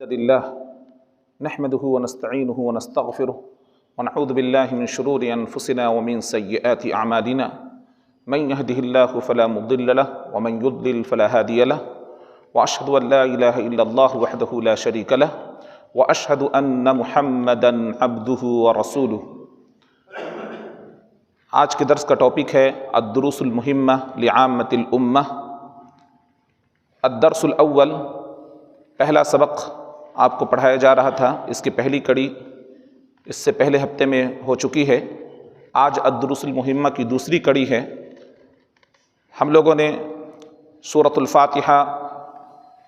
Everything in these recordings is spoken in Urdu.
لله نحمده ونستعينه ونستغفره ونعوذ بالله من شرور أنفسنا ومن سيئات أعمالنا من يهده الله فلا مضل له ومن يضلل فلا هادي له وأشهد أن لا إله إلا الله وحده لا شريك له وأشهد أن محمدا عبده ورسوله۔ آج کے درس کا ٹاپک ہے الدروس المہمہ لعامۃ الامہ۔ الدرس الاول، پہلا سبق آپ کو پڑھایا جا رہا تھا، اس کی پہلی کڑی اس سے پہلے ہفتے میں ہو چکی ہے۔ آج الدروس المہمہ کی دوسری کڑی ہے۔ ہم لوگوں نے سورۃ الفاتحہ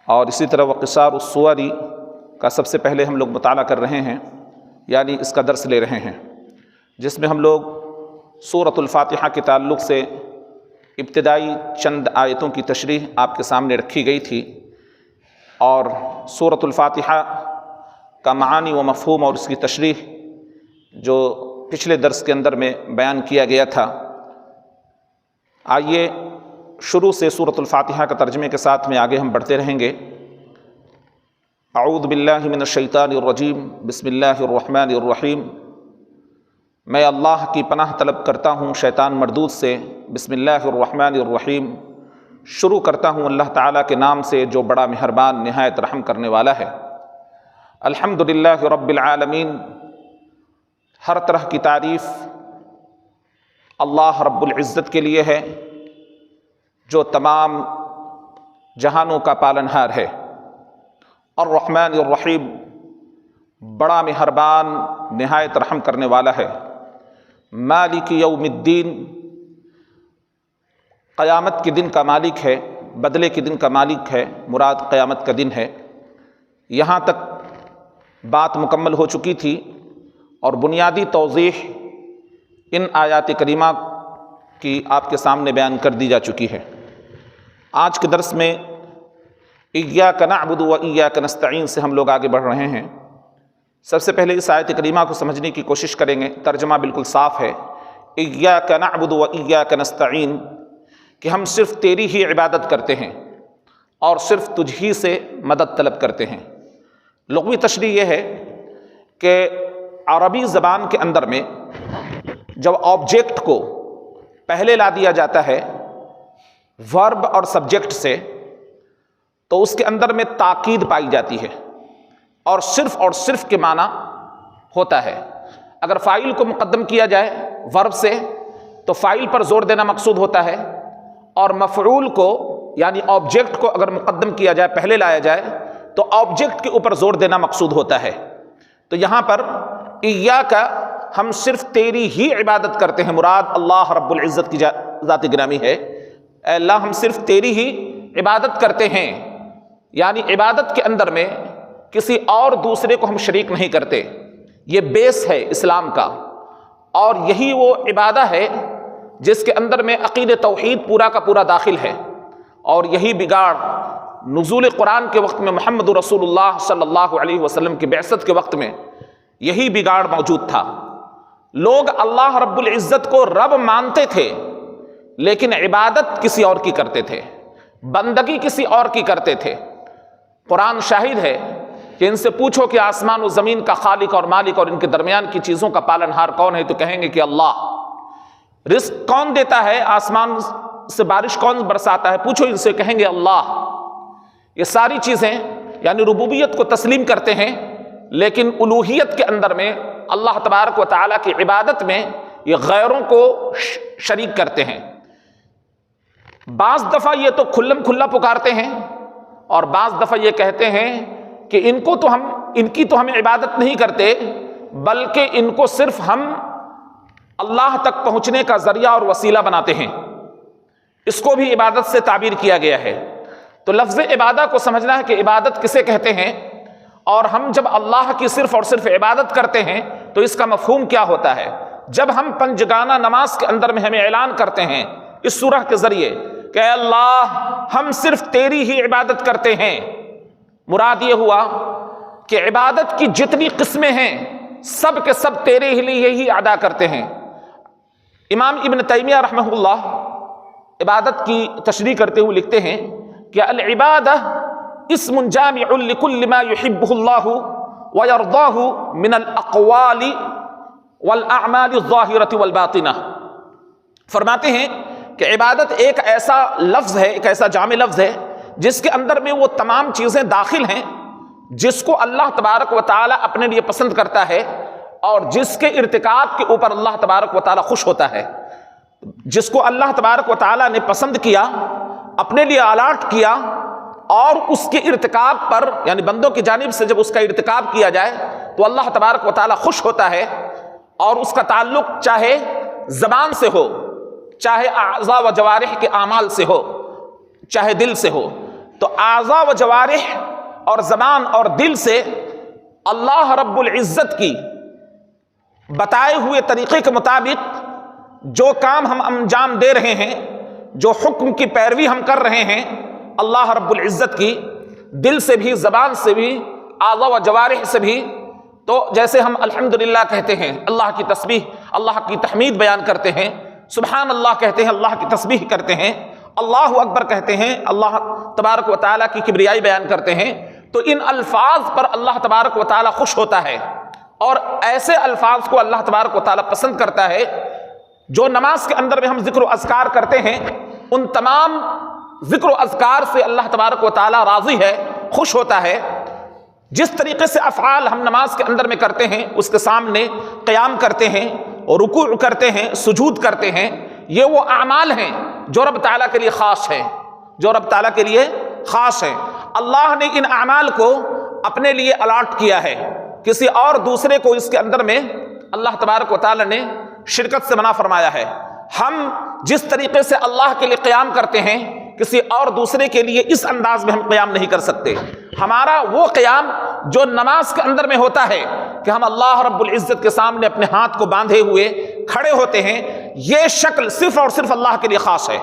اور اسی طرح وقصار السور کا سب سے پہلے ہم لوگ مطالعہ کر رہے ہیں، یعنی اس کا درس لے رہے ہیں، جس میں ہم لوگ سورۃ الفاتحہ کے تعلق سے ابتدائی چند آیتوں کی تشریح آپ کے سامنے رکھی گئی تھی، اور سورۃ الفاتحہ کا معانی و مفہوم اور اس کی تشریح جو پچھلے درس کے اندر میں بیان کیا گیا تھا۔ آئیے شروع سے سورۃ الفاتحہ کا ترجمے کے ساتھ میں آگے ہم بڑھتے رہیں گے۔ اعوذ باللہ من الشیطان الرجیم، بسم اللہ الرحمن الرحیم۔ میں اللہ کی پناہ طلب کرتا ہوں شیطان مردود سے۔ بسم اللہ الرحمن الرحیم، شروع کرتا ہوں اللہ تعالیٰ کے نام سے جو بڑا مہربان نہایت رحم کرنے والا ہے۔ الحمدللہ رب العالمین، ہر طرح کی تعریف اللہ رب العزت کے لیے ہے جو تمام جہانوں کا پالنہار ہے۔ الرحمن الرحیم، بڑا مہربان نہایت رحم کرنے والا ہے۔ مالک یوم الدین، قیامت کے دن کا مالک ہے، بدلے کے دن کا مالک ہے، مراد قیامت کا دن ہے۔ یہاں تک بات مکمل ہو چکی تھی اور بنیادی توضیح ان آیات کریمہ کی آپ کے سامنے بیان کر دی جا چکی ہے۔ آج کے درس میں ایاک نعبد و ایاک نستعین سے ہم لوگ آگے بڑھ رہے ہیں۔ سب سے پہلے اس آیت کریمہ کو سمجھنے کی کوشش کریں گے۔ ترجمہ بالکل صاف ہے، ایاک نعبد و ایاک نستعین، کہ ہم صرف تیری ہی عبادت کرتے ہیں اور صرف تجھ ہی سے مدد طلب کرتے ہیں۔ لغوی تشریح یہ ہے کہ عربی زبان کے اندر میں جب آبجیکٹ کو پہلے لا دیا جاتا ہے ورب اور سبجیکٹ سے، تو اس کے اندر میں تاکید پائی جاتی ہے اور صرف کے معنی ہوتا ہے۔ اگر فاعل کو مقدم کیا جائے ورب سے تو فاعل پر زور دینا مقصود ہوتا ہے، اور مفعول کو یعنی آبجیکٹ کو اگر مقدم کیا جائے، پہلے لایا جائے، تو آبجیکٹ کے اوپر زور دینا مقصود ہوتا ہے۔ تو یہاں پر ایاک، ہم صرف تیری ہی عبادت کرتے ہیں، مراد اللہ رب العزت کی ذات گرامی ہے۔ اے اللہ، ہم صرف تیری ہی عبادت کرتے ہیں، یعنی عبادت کے اندر میں کسی اور دوسرے کو ہم شریک نہیں کرتے۔ یہ بیس ہے اسلام کا، اور یہی وہ عبادت ہے جس کے اندر میں عقید توحید پورا کا پورا داخل ہے۔ اور یہی بگاڑ نزول قرآن کے وقت میں، محمد رسول اللہ صلی اللہ علیہ وسلم کی بعثت کے وقت میں یہی بگاڑ موجود تھا۔ لوگ اللہ رب العزت کو رب مانتے تھے، لیکن عبادت کسی اور کی کرتے تھے، بندگی کسی اور کی کرتے تھے۔ قرآن شاہد ہے کہ ان سے پوچھو کہ آسمان و زمین کا خالق اور مالک اور ان کے درمیان کی چیزوں کا پالنہار کون ہے، تو کہیں گے کہ اللہ۔ رزق کون دیتا ہے، آسمان سے بارش کون برساتا ہے، پوچھو ان سے، کہیں گے اللہ۔ یہ ساری چیزیں یعنی ربوبیت کو تسلیم کرتے ہیں، لیکن الوہیت کے اندر میں اللہ تبارک و تعالیٰ کی عبادت میں یہ غیروں کو شریک کرتے ہیں۔ بعض دفعہ یہ تو کھلم کھلا پکارتے ہیں، اور بعض دفعہ یہ کہتے ہیں کہ ان کی تو ہم عبادت نہیں کرتے، بلکہ ان کو صرف ہم اللہ تک پہنچنے کا ذریعہ اور وسیلہ بناتے ہیں۔ اس کو بھی عبادت سے تعبیر کیا گیا ہے۔ تو لفظ عبادت کو سمجھنا ہے کہ عبادت کسے کہتے ہیں، اور ہم جب اللہ کی صرف اور صرف عبادت کرتے ہیں تو اس کا مفہوم کیا ہوتا ہے۔ جب ہم پنجگانہ نماز کے اندر میں ہمیں اعلان کرتے ہیں اس سورہ کے ذریعے کہ اے اللہ، ہم صرف تیری ہی عبادت کرتے ہیں، مراد یہ ہوا کہ عبادت کی جتنی قسمیں ہیں سب کے سب تیرے ہی لیے ہی ادا کرتے ہیں۔ امام ابن تیمیہ رحمہ اللہ عبادت کی تشریح کرتے ہوئے لکھتے ہیں کہ العبادہ اسم جامع لکل ما یحبہ اللہ ویرضاہ من الاقوال والاعمال الظاہرۃ والباطنہ۔ فرماتے ہیں کہ عبادت ایک ایسا لفظ ہے، ایک ایسا جامع لفظ ہے جس کے اندر میں وہ تمام چیزیں داخل ہیں جس کو اللہ تبارک و تعالی اپنے لیے پسند کرتا ہے اور جس کے ارتکاب کے اوپر اللہ تبارک و تعالی خوش ہوتا ہے۔ جس کو اللہ تبارک و تعالی نے پسند کیا، اپنے لیے الاٹ کیا، اور اس کے ارتکاب پر یعنی بندوں کی جانب سے جب اس کا ارتکاب کیا جائے تو اللہ تبارک و تعالی خوش ہوتا ہے، اور اس کا تعلق چاہے زبان سے ہو، چاہے اعضاء و جوارح کے اعمال سے ہو، چاہے دل سے ہو۔ تو اعضاء و جوارح اور زبان اور دل سے اللہ رب العزت کی بتائے ہوئے طریقے کے مطابق جو کام ہم انجام دے رہے ہیں، جو حکم کی پیروی ہم کر رہے ہیں اللہ رب العزت کی، دل سے بھی، زبان سے بھی، اعضاء و جوارح سے بھی، تو جیسے ہم الحمدللہ کہتے ہیں، اللہ کی تسبیح، اللہ کی تحمید بیان کرتے ہیں، سبحان اللہ کہتے ہیں، اللہ کی تسبیح کرتے ہیں، اللہ اکبر کہتے ہیں، اللہ تبارک و تعالیٰ کی کبریائی بیان کرتے ہیں، تو ان الفاظ پر اللہ تبارک و تعالیٰ خوش ہوتا ہے، اور ایسے الفاظ کو اللہ تبارک و تعالیٰ پسند کرتا ہے۔ جو نماز کے اندر میں ہم ذکر و اذکار کرتے ہیں، ان تمام ذکر و اذکار سے اللہ تبارک و تعالیٰ راضی ہے، خوش ہوتا ہے۔ جس طریقے سے افعال ہم نماز کے اندر میں کرتے ہیں، اس کے سامنے قیام کرتے ہیں اور رکوع کرتے ہیں، سجود کرتے ہیں، یہ وہ اعمال ہیں جو رب تعالیٰ کے لیے خاص ہیں، جو رب تعالیٰ کے لیے خاص ہیں۔ اللہ نے ان اعمال کو اپنے لیے الاٹ کیا ہے، کسی اور دوسرے کو اس کے اندر میں اللہ تبارک و تعالیٰ نے شرکت سے منع فرمایا ہے۔ ہم جس طریقے سے اللہ کے لیے قیام کرتے ہیں، کسی اور دوسرے کے لیے اس انداز میں ہم قیام نہیں کر سکتے۔ ہمارا وہ قیام جو نماز کے اندر میں ہوتا ہے کہ ہم اللہ رب العزت کے سامنے اپنے ہاتھ کو باندھے ہوئے کھڑے ہوتے ہیں، یہ شکل صرف اور صرف اللہ کے لیے خاص ہے۔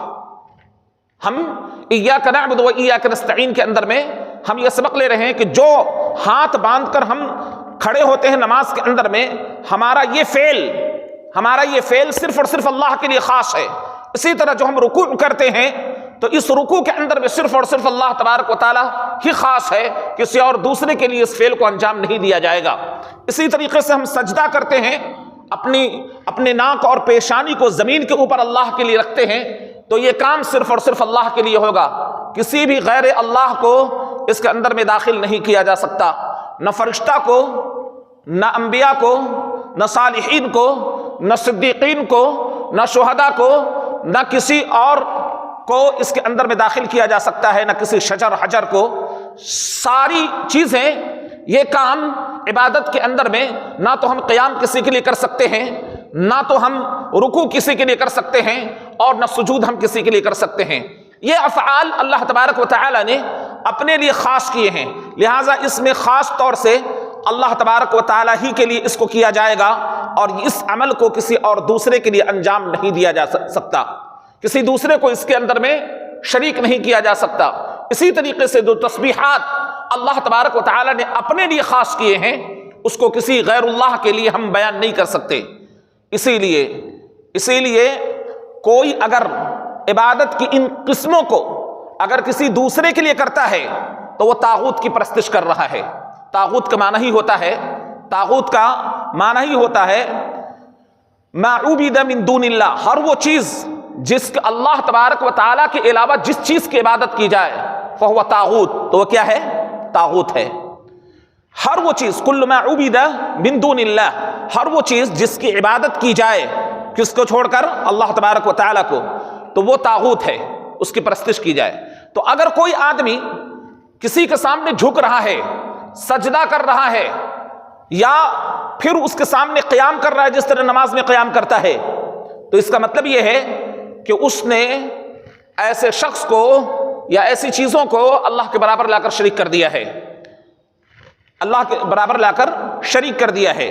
ہم ایاک نعبد و ایاک نستعین کے اندر میں ہم یہ سبق لے رہے ہیں کہ جو ہاتھ باندھ کر ہم کھڑے ہوتے ہیں نماز کے اندر میں، ہمارا یہ فعل صرف اور صرف اللہ کے لیے خاص ہے۔ اسی طرح جو ہم رکوع کرتے ہیں تو اس رکوع کے اندر میں صرف اور صرف اللہ تبارک و تعالیٰ ہی خاص ہے، کسی اور دوسرے کے لیے اس فعل کو انجام نہیں دیا جائے گا۔ اسی طریقے سے ہم سجدہ کرتے ہیں، اپنے ناک اور پیشانی کو زمین کے اوپر اللہ کے لیے رکھتے ہیں، تو یہ کام صرف اور صرف اللہ کے لیے ہوگا، کسی بھی غیر اللہ کو اس کے اندر میں داخل نہیں کیا جا سکتا، نہ فرشتہ کو، نہ انبیاء کو، نہ صالحین کو، نہ صدیقین کو، نہ شہداء کو، نہ کسی اور کو اس کے اندر میں داخل کیا جا سکتا ہے، نہ کسی شجر حجر کو۔ ساری چیزیں، یہ کام عبادت کے اندر میں نہ تو ہم قیام کسی کے لیے کر سکتے ہیں، نہ تو ہم رکوع کسی کے لیے کر سکتے ہیں، اور نہ سجود ہم کسی کے لیے کر سکتے ہیں۔ یہ افعال اللہ تبارک و تعالی نے اپنے لیے خاص کیے ہیں، لہٰذا اس میں خاص طور سے اللہ تبارک و تعالی ہی کے لیے اس کو کیا جائے گا، اور اس عمل کو کسی اور دوسرے کے لیے انجام نہیں دیا جا سکتا، کسی دوسرے کو اس کے اندر میں شریک نہیں کیا جا سکتا۔ اسی طریقے سے جو تسبیحات اللہ تبارک و تعالی نے اپنے لیے خاص کیے ہیں، اس کو کسی غیر اللہ کے لیے ہم بیان نہیں کر سکتے۔ اسی لیے کوئی اگر عبادت کی ان قسموں کو اگر کسی دوسرے کے لیے کرتا ہے تو وہ طاغوت کی پرستش کر رہا ہے۔ طاغوت کا معنی ہی ہوتا ہے ما عبد من دون اللہ، ہر وہ چیز جس کا اللہ تبارک و تعالیٰ کے علاوہ جس چیز کی عبادت کی جائے فہو طاغوت، تو وہ کیا ہے؟ طاغوت ہے۔ ہر وہ چیز، کل ما عبد من دون اللہ، ہر وہ چیز جس کی عبادت کی جائے کس کو چھوڑ کر؟ اللہ تبارک و تعالیٰ کو، تو وہ طاغوت ہے، اس کی پرستش کی جائے۔ تو اگر کوئی آدمی کسی کے سامنے جھک رہا ہے، سجدہ کر رہا ہے، یا پھر اس کے سامنے قیام کر رہا ہے جس طرح نماز میں قیام کرتا ہے، تو اس کا مطلب یہ ہے کہ اس نے ایسے شخص کو یا ایسی چیزوں کو اللہ کے برابر لا کر شریک کر دیا ہے، اللہ کے برابر لا کر شریک کر دیا ہے۔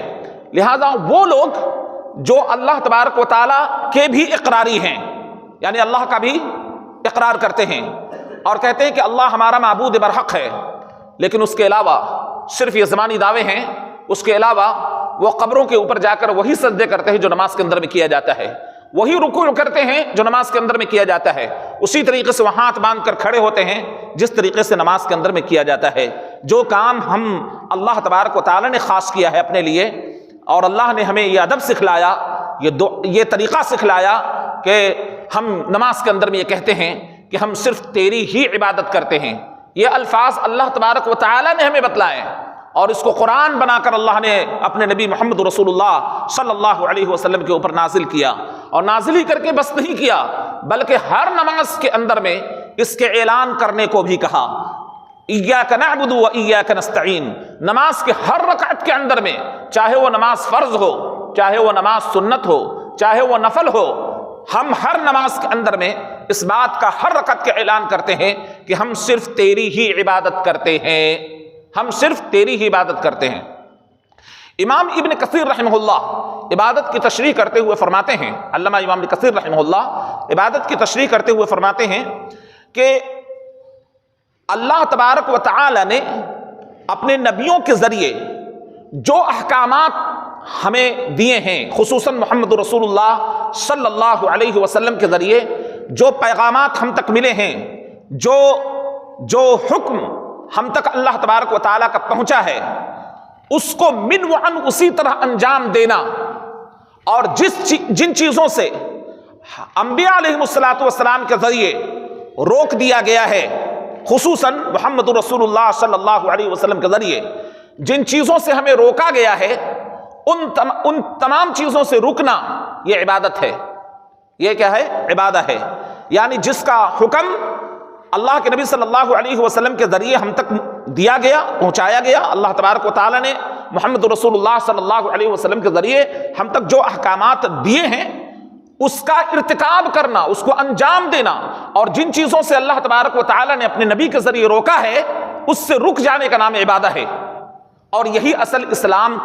لہذا وہ لوگ جو اللہ تبارک و تعالیٰ کے بھی اقراری ہیں، یعنی اللہ کا بھی اقرار کرتے ہیں اور کہتے ہیں کہ اللہ ہمارا معبود برحق ہے، لیکن اس کے علاوہ صرف یہ زمانی دعوے ہیں، اس کے علاوہ وہ قبروں کے اوپر جا کر وہی سجدے کرتے ہیں جو نماز کے اندر میں کیا جاتا ہے، وہی رکوع کرتے ہیں جو نماز کے اندر میں کیا جاتا ہے، اسی طریقے سے وہ ہاتھ باندھ کر کھڑے ہوتے ہیں جس طریقے سے نماز کے اندر میں کیا جاتا ہے۔ جو کام ہم اللہ تبارک و تعالی نے خاص کیا ہے اپنے لیے، اور اللہ نے ہمیں یہ ادب سکھلایا، یہ طریقہ سکھلایا کہ ہم نماز کے اندر میں یہ کہتے ہیں کہ ہم صرف تیری ہی عبادت کرتے ہیں، یہ الفاظ اللہ تبارک و تعالی نے ہمیں بتلائے، اور اس کو قرآن بنا کر اللہ نے اپنے نبی محمد رسول اللہ صلی اللہ علیہ وسلم کے اوپر نازل کیا، اور نازل ہی کر کے بس نہیں کیا بلکہ ہر نماز کے اندر میں اس کے اعلان کرنے کو بھی کہا، ایاک نعبد و ایاک نستعین۔ نماز کے ہر رکعت کے اندر میں، چاہے وہ نماز فرض ہو، چاہے وہ نماز سنت ہو، چاہے وہ نفل ہو، ہم ہر نماز کے اندر میں اس بات کا ہر رکعت کا اعلان کرتے ہیں کہ ہم صرف تیری ہی عبادت کرتے ہیں، ہم صرف تیری ہی عبادت کرتے ہیں۔ امام ابن کثیر رحمہ اللہ عبادت کی تشریح کرتے ہوئے فرماتے ہیں، علامہ امام ابن کثیر رحمہ اللہ عبادت کی تشریح کرتے ہوئے فرماتے ہیں کہ اللہ تبارک و تعالی نے اپنے نبیوں کے ذریعے جو احکامات ہمیں دیے ہیں، خصوصاً محمد رسول اللہ صلی اللہ علیہ وسلم کے ذریعے جو پیغامات ہم تک ملے ہیں، جو حکم ہم تک اللہ تبارک و تعالیٰ کا پہنچا ہے، اس کو من و عن اسی طرح انجام دینا، اور جن چیزوں سے انبیاء علیہ السلام کے ذریعے روک دیا گیا ہے، خصوصاً محمد رسول اللہ صلی اللہ علیہ وسلم کے ذریعے جن چیزوں سے ہمیں روکا گیا ہے، ان تمام چیزوں سے رکنا یہ عبادت ہے۔ یہ کیا ہے؟ عبادت ہے، یعنی جس کا حکم اللہ کے نبی صلی اللہ علیہ وسلم کے ذریعے ہم تک دیا گیا، پہنچایا گیا، اللہ تبارک و تعالیٰ نے محمد رسول اللہ صلی اللہ علیہ وسلم کے ذریعے ہم تک جو احکامات دیے ہیں، اس کا ارتکاب کرنا، اس کو انجام دینا، اور جن چیزوں سے اللہ تبارک و تعالیٰ نے اپنے نبی کے ذریعے روکا ہے اس سے رک جانے کا نام عبادت ہے۔ اور یہی اصل اسلام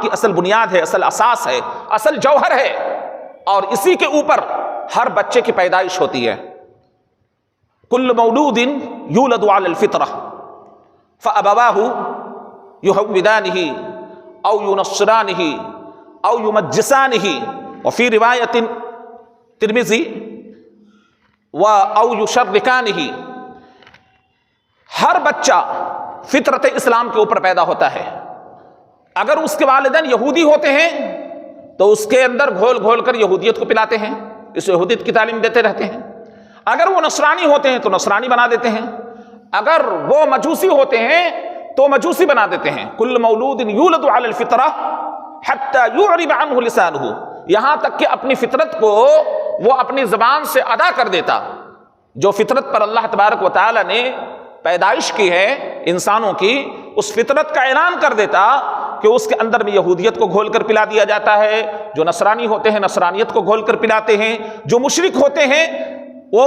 کی اصل بنیاد ہے، اصل اساس ہے، اصل جوہر ہے، اور اسی کے اوپر ہر بچے کی پیدائش ہوتی ہے۔ کل مولود یولد علی الفطرہ فابواہ یہودانہ او ینصرانہ او یمجسانہ وفی روایت ترمذی او یشرکانہ۔ ہر بچہ فطرت اسلام کے اوپر پیدا ہوتا ہے۔ اگر اس کے والدین یہودی ہوتے ہیں تو اس کے اندر گھول گھول کر یہودیت کو پلاتے ہیں، اس یہودیت کی تعلیم دیتے رہتے ہیں۔ اگر وہ نصرانی ہوتے ہیں تو نصرانی بنا دیتے ہیں، اگر وہ مجوسی ہوتے ہیں تو مجوسی بنا دیتے ہیں۔ کل مولود یولد علی الفطرہ حتی یعرب عنہ لسانہ، یہاں تک کہ اپنی فطرت کو وہ اپنی زبان سے ادا کر دیتا۔ جو فطرت پر اللہ تبارک و تعالی نے پیدائش کی ہے انسانوں کی، اس فطرت کا اعلان کر دیتا کہ اس کے اندر میں یہودیت کو گھول کر پلا دیا جاتا ہے، جو نصرانی ہوتے ہیں نصرانیت کو گھول کر پلاتے ہیں، جو مشرک ہوتے ہیں وہ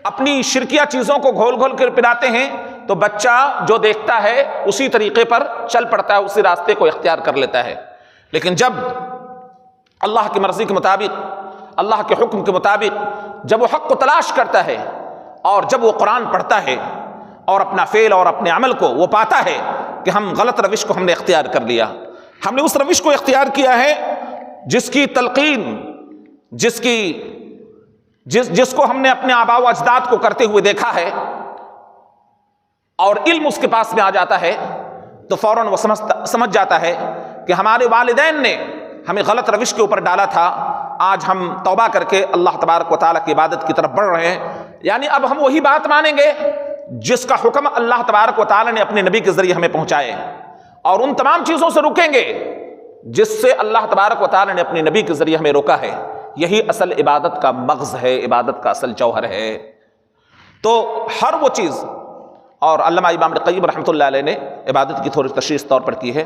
اپنی شرکیہ چیزوں کو گھول گھول کر پلاتے ہیں، تو بچہ جو دیکھتا ہے اسی طریقے پر چل پڑتا ہے، اسی راستے کو اختیار کر لیتا ہے۔ لیکن جب اللہ کی مرضی کے مطابق، اللہ کے حکم کے مطابق جب وہ حق کو تلاش کرتا ہے، اور جب وہ قرآن پڑھتا ہے اور اپنا فعل اور اپنے عمل کو وہ پاتا ہے کہ ہم غلط روش کو ہم نے اختیار کر لیا، ہم نے اس روش کو اختیار کیا ہے جس کی تلقین، جس کو ہم نے اپنے آباء و اجداد کو کرتے ہوئے دیکھا ہے، اور علم اس کے پاس میں آ جاتا ہے، تو فوراً وہ سمجھ جاتا ہے کہ ہمارے والدین نے ہمیں غلط روش کے اوپر ڈالا تھا، آج ہم توبہ کر کے اللہ تبارک و تعالیٰ کی عبادت کی طرف بڑھ رہے ہیں۔ یعنی اب ہم وہی بات مانیں گے جس کا حکم اللہ تبارک و تعالیٰ نے اپنے نبی کے ذریعے ہمیں پہنچائے، اور ان تمام چیزوں سے رکیں گے جس سے اللہ تبارک و تعالیٰ نے اپنے نبی کے ذریعے ہمیں روکا ہے۔ یہی اصل عبادت کا مغز ہے، عبادت کا اصل جوہر ہے۔ تو ہر وہ چیز، اور علامہ امام ابن قیم رحمۃ اللہ علیہ نے عبادت کی تھوڑی تشریح اس طور پر کی ہے،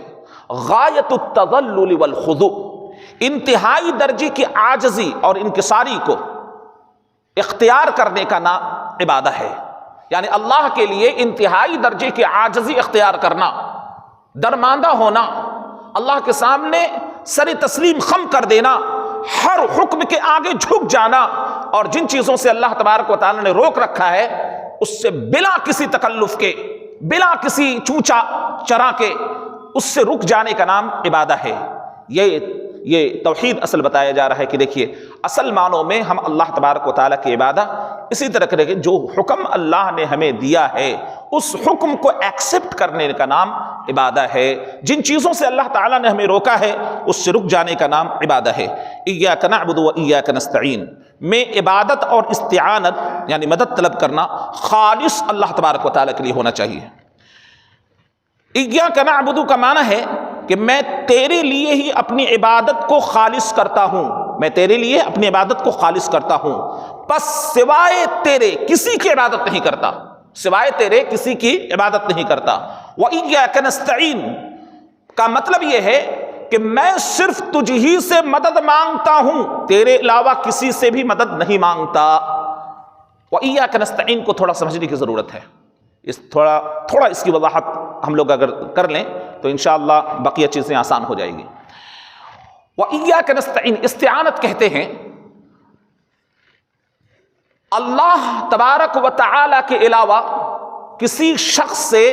غایت التذلل والخضوع، انتہائی درجے کی عاجزی اور انکساری کو اختیار کرنے کا نام عبادت ہے۔ یعنی اللہ کے لیے انتہائی درجے کی عاجزی اختیار کرنا، درماندہ ہونا، اللہ کے سامنے سر تسلیم خم کر دینا، ہر حکم کے آگے جھک جانا، اور جن چیزوں سے اللہ تبارک و تعالی نے روک رکھا ہے اس سے بلا کسی تکلف کے، بلا کسی چونچا چرا کے اس سے رک جانے کا نام عبادت ہے۔ یہ یہ توحید اصل بتایا جا رہا ہے کہ دیکھیے اصل معنوں میں ہم اللہ تبارک و تعالیٰ کی عبادت اسی طرح کریں کہ جو حکم اللہ نے ہمیں دیا ہے اس حکم کو ایکسپٹ کرنے کا نام عبادت ہے. جن چیزوں سے اللہ تعالیٰ نے ہمیں روکا ہے اس سے رک جانے کا نام عبادت ہے. ایاک نعبد و ایاک نستعین میں عبادت اور استعانت یعنی مدد طلب کرنا خالص اللہ تبارک و تعالیٰ کے لیے ہونا چاہیے. ایاک نعبد کا معنی ہے کہ میں تیرے لیے ہی اپنی عبادت کو خالص کرتا ہوں، میں تیرے لیے اپنی عبادت کو خالص کرتا ہوں، پس سوائے تیرے کسی کی عبادت نہیں کرتا، سوائے تیرے کسی کی عبادت نہیں کرتا. وَإِيَّاكَ نَسْتَعِينُ کا مطلب یہ ہے کہ میں صرف تجھ ہی سے مدد مانگتا ہوں، تیرے علاوہ کسی سے بھی مدد نہیں مانگتا. وَإِيَّاكَ نَسْتَعِينُ کو تھوڑا سمجھنے کی ضرورت ہے. تھوڑا اس کی وضاحت ہم لوگ اگر کر لیں تو انشاءاللہ بقیہ چیزیں آسان ہو جائیں گی. وَإِيَّاكَ نَسْتَعِينُ استعانت کہتے ہیں اللہ تبارک و تعالی کے علاوہ کسی شخص سے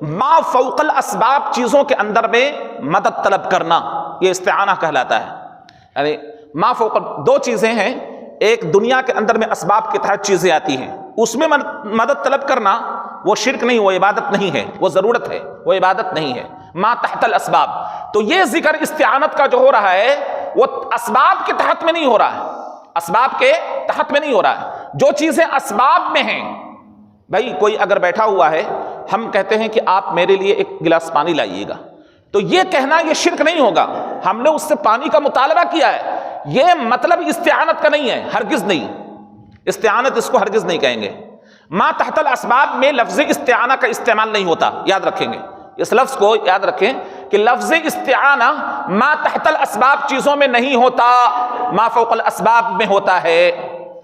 ما فوق الاسباب چیزوں کے اندر میں مدد طلب کرنا، یہ استعانہ کہلاتا ہے. یعنی ما فوق دو چیزیں ہیں، ایک دنیا کے اندر میں اسباب کے تحت چیزیں آتی ہیں، اس میں مدد طلب کرنا وہ شرک نہیں، وہ عبادت نہیں ہے، وہ ضرورت ہے، وہ عبادت نہیں ہے. ما تحت الاسباب تو یہ ذکر استعانت کا جو ہو رہا ہے وہ اسباب کے تحت میں نہیں ہو رہا ہے، اسباب کے تحت میں نہیں ہو رہا ہے. جو چیزیں اسباب میں ہیں، بھائی کوئی اگر بیٹھا ہوا ہے ہم کہتے ہیں کہ آپ میرے لیے ایک گلاس پانی لائیے گا، تو یہ کہنا یہ شرک نہیں ہوگا، ہم نے اس سے پانی کا مطالبہ کیا ہے، یہ مطلب استعانت کا نہیں ہے، ہرگز نہیں. استعانت اس کو ہرگز نہیں کہیں گے. ما تحت الاسباب میں لفظ استعانہ کا استعمال نہیں ہوتا، یاد رکھیں گے اس لفظ کو، یاد رکھیں کہ لفظ استعانہ ما تحت الاسباب چیزوں میں نہیں ہوتا، ما فوق الاسباب میں ہوتا ہے،